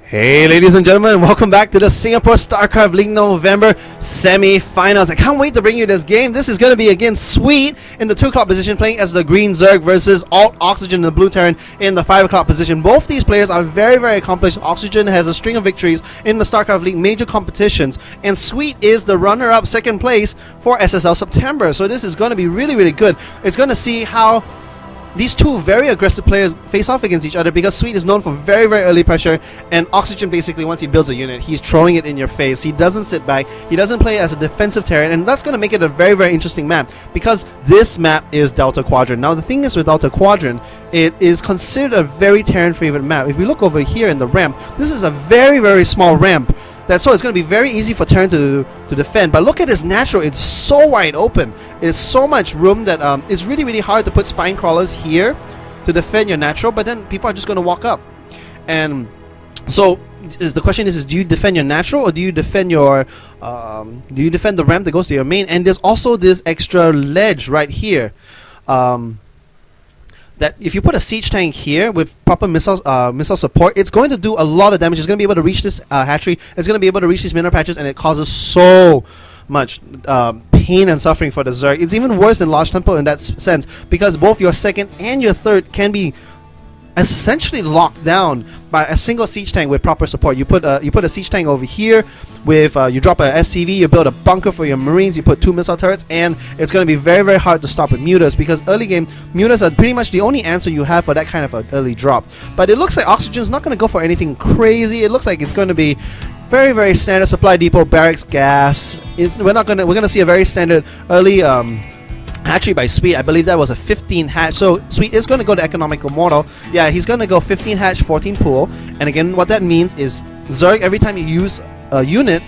Hey ladies and gentlemen, welcome back to the Singapore StarCraft League November semi-finals. I can't wait to bring you this game. This is going to be against Sweet in the 2 o'clock position, playing as the Green Zerg versus Alt Oxygen, the Blue Terran, in the 5 o'clock position. Both these players are very accomplished. Oxygen has a string of victories in the StarCraft League major competitions, and Sweet is the runner-up, second place for SSL September. So this is going to be really good. It's going to see how these two very aggressive players face off against each other, because Sweet is known for very early pressure, and Oxygen, basically, once he builds a unit, he's throwing it in your face. He doesn't sit back, he doesn't play as a defensive Terran, and that's going to make it a very interesting map, because this map is Delta Quadrant. Now the thing is with Delta Quadrant, it is considered a very Terran favorite map. If we look over here in the ramp, this is a very small ramp. So it's going to be very easy for Terran to defend. But look at his natural, it's so wide open. There's so much room that it's really hard to put spine crawlers here to defend your natural, but then people are just going to walk up. And so the question is do you defend your natural, or do you defend your the ramp that goes to your main? And there's also this extra ledge right here. That if you put a siege tank here with proper missile support, it's going to do a lot of damage. It's going to be able to reach this hatchery. It's going to be able to reach these mineral patches, and it causes so much pain and suffering for the Zerg. It's even worse than Large Temple in that sense, because both your second and your third can be essentially locked down by a single siege tank with proper support. You put a siege tank over here with you drop a SCV, you build a bunker for your Marines, you put 2 missile turrets, and it's going to be very hard to stop with mutas, because early game mutas are pretty much the only answer you have for that kind of an early drop. But it looks like Oxygen's not going to go for anything crazy. It looks like it's going to be very standard supply depot, barracks, gas. We're gonna see a very standard early hatchery by Sweet. I believe that was a 15 hatch. So Sweet is going to go to economical model. Yeah, he's going to go 15 hatch, 14 pool. And again, what that means is Zerg, every time you use a unit,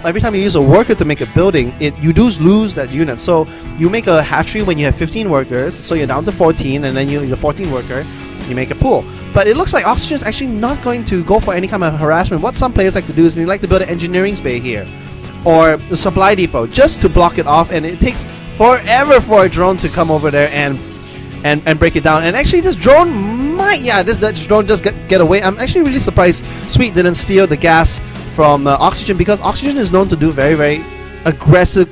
every time you use a worker to make a building, you do lose that unit. So you make a hatchery when you have 15 workers, so you're down to 14, and then you're 14 worker, you make a pool. But it looks like Oxygen is actually not going to go for any kind of harassment. What some players like to do is they like to build an engineering bay here, or a supply depot, just to block it off, and it takes forever for a drone to come over there and break it down. And actually this drone might, that drone just get away. I'm actually really surprised Sweet didn't steal the gas from Oxygen, because Oxygen is known to do very aggressive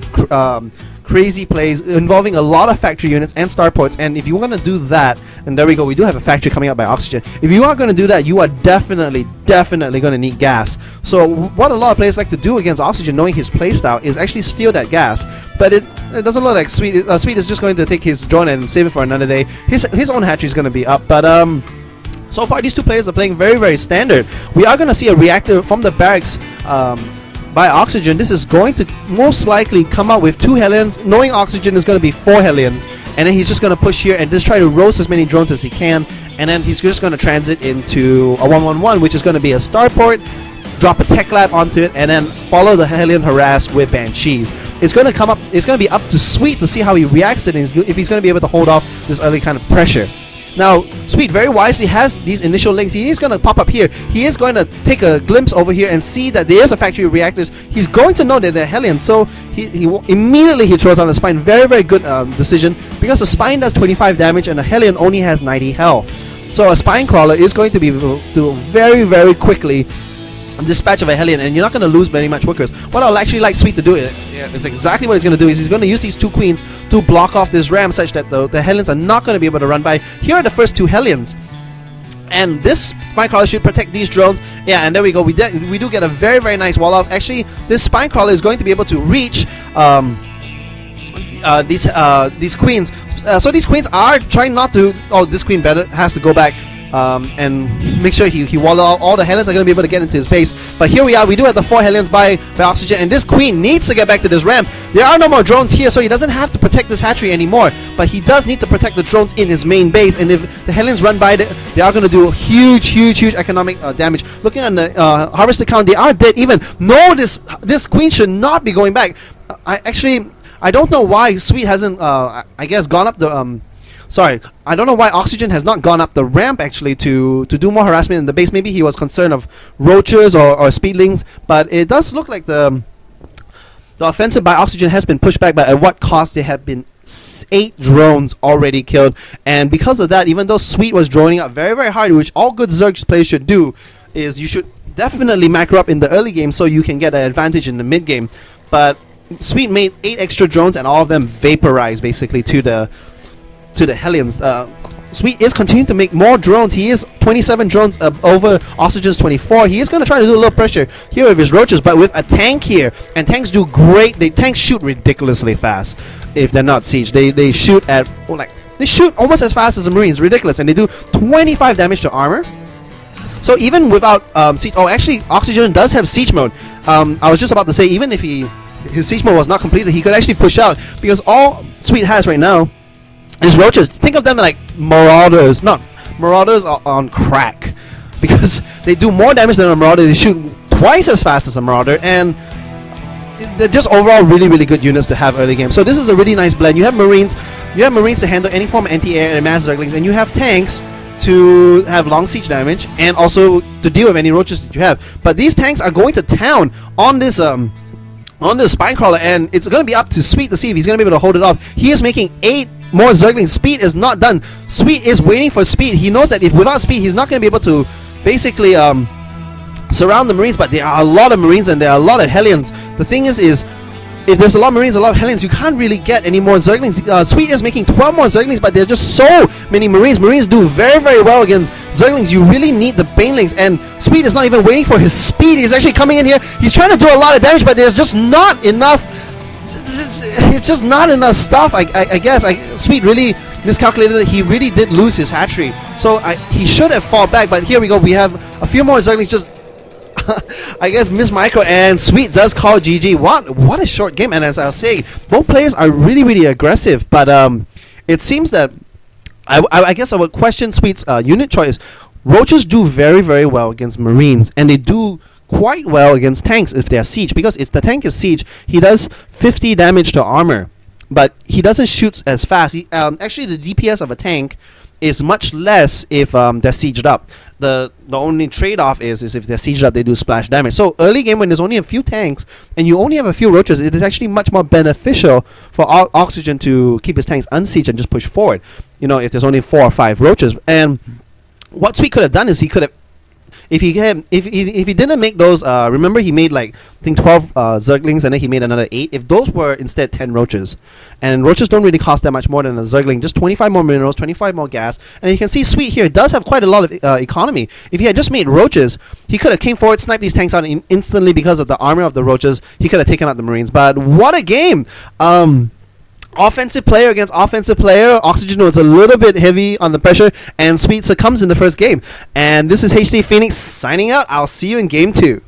crazy plays involving a lot of factory units and starports. And if you want to do that, and there we go, we do have a factory coming up by Oxygen. If you are going to do that, you are definitely going to need gas. So what a lot of players like to do against Oxygen, knowing his playstyle, is actually steal that gas. But it doesn't look like Sweet. Sweet is just going to take his drone and save it for another day. His own hatchery is going to be up, but so far these two players are playing very standard. We are going to see a reactor from the barracks by Oxygen. This is going to most likely come out with 2 Hellions, knowing Oxygen is going to be 4 Hellions, and then he's just going to push here and just try to roast as many drones as he can, and then he's just going to transit into a 1-1-1, which is going to be a starport, drop a tech lab onto it, and then follow the Hellion harass with Banshees. It's going to be up to Sweet to see how he reacts to it, if he's going to be able to hold off this early kind of pressure. Now, Sweet very wisely has these initial links. He is going to pop up here. He is going to take a glimpse over here and see that there is a factory of reactors. He's going to know that they're Hellions, so he immediately throws on the Spine. Very good decision, because the Spine does 25 damage and the Hellion only has 90 health. So a Spine Crawler is going to be able to very quickly dispatch of a Hellion, and you're not going to lose very much workers. What I'll actually like Sweet to do, it's exactly what he's going to do, is he's going to use these 2 queens to block off this ram, such that the Hellions are not going to be able to run by. Here are the first 2 Hellions, and this Spine Crawler should protect these drones. Yeah, and there we go. We do get a very nice wall off. Actually, this Spine Crawler is going to be able to reach these queens. So these queens are trying not to. Oh, this queen has to go back and make sure he wall out. All the Hellions are going to be able to get into his base. But here we are. We do have the 4 Hellions by Oxygen, and this queen needs to get back to this ramp. There are no more drones here, so he doesn't have to protect this hatchery anymore, but he does need to protect the drones in his main base. And if the Hellions run by, they are going to do huge economic damage. Looking at the harvested count, they are dead even. No, this queen should not be going back. I don't know why Sweet hasn't I guess gone up the I don't know why Oxygen has not gone up the ramp actually to do more harassment in the base. Maybe he was concerned of roaches or speedlings, but it does look like the offensive by Oxygen has been pushed back, but at what cost? There have been 8 drones already killed, and because of that, even though Sweet was droning up very hard, which all good Zerg players should do, is you should definitely macro up in the early game so you can get an advantage in the mid game. But Sweet made 8 extra drones and all of them vaporized basically to the Hellions. Sweet is continuing to make more drones. He is 27 drones over Oxygen's 24. He is going to try to do a little pressure here with his roaches, but with a tank here, and tanks do great. Tanks shoot ridiculously fast if they're not siege. They shoot at they shoot almost as fast as the Marines, ridiculous, and they do 25 damage to armor. So even without siege, actually Oxygen does have siege mode. I was just about to say, even if his siege mode was not completed, he could actually push out, because all Sweet has right now is roaches. Think of them like marauders. Not marauders are on crack, because they do more damage than a marauder. They shoot twice as fast as a marauder, and they're just overall really good units to have early game. So this is a really nice blend. You have Marines to handle any form of anti-air and mass Zerglings, and you have tanks to have long siege damage and also to deal with any roaches that you have. But these tanks are going to town on this spine crawler, and it's going to be up to Sweet to see if he's going to be able to hold it off. He is making 8 more Zerglings. Speed is not done. Sweet is waiting for speed. He knows that if without speed, he's not going to be able to basically surround the Marines, but there are a lot of Marines and there are a lot of Hellions. The thing is if there's a lot of Marines, a lot of Hellions, you can't really get any more Zerglings. Sweet is making 12 more Zerglings, but there are just so many Marines. Marines do very well against Zerglings. You really need the Banelings, and Sweet is not even waiting for his speed. He's actually coming in here. He's trying to do a lot of damage, but there's just not enough. It's just not enough stuff. I guess Sweet really miscalculated that he really did lose his hatchery. So he should have fought back, but here we go. We have a few more Zerglings just I guess miss micro, and Sweet does call GG. What a short game, and as I was saying, both players are really aggressive, but it seems that I guess I would question Sweet's unit choice. Roaches do very well against Marines, and they do quite well against tanks if they're siege, because if the tank is siege, he does 50 damage to armor, but he doesn't shoot as fast. Actually, the DPS of a tank is much less if they're sieged up. The only trade-off is if they're sieged up, they do splash damage. So early game, when there's only a few tanks and you only have a few roaches, it is actually much more beneficial for Oxygen to keep his tanks unsieged and just push forward. You know, if there's only 4 or 5 roaches. And what Sweet could have done is he could have, if he didn't make those, remember he made like I think 12 Zerglings, and then he made another 8. If those were instead 10 roaches, and roaches don't really cost that much more than a Zergling, just 25 more minerals, 25 more gas, and you can see Sweet here does have quite a lot of economy. If he had just made roaches, he could have came forward, sniped these tanks out instantly because of the armor of the roaches. He could have taken out the Marines. But what a game! Offensive player against offensive player. Oxygen was a little bit heavy on the pressure, and Sweet succumbs in the first game. And this is HD Phoenix signing out. I'll see you in game 2.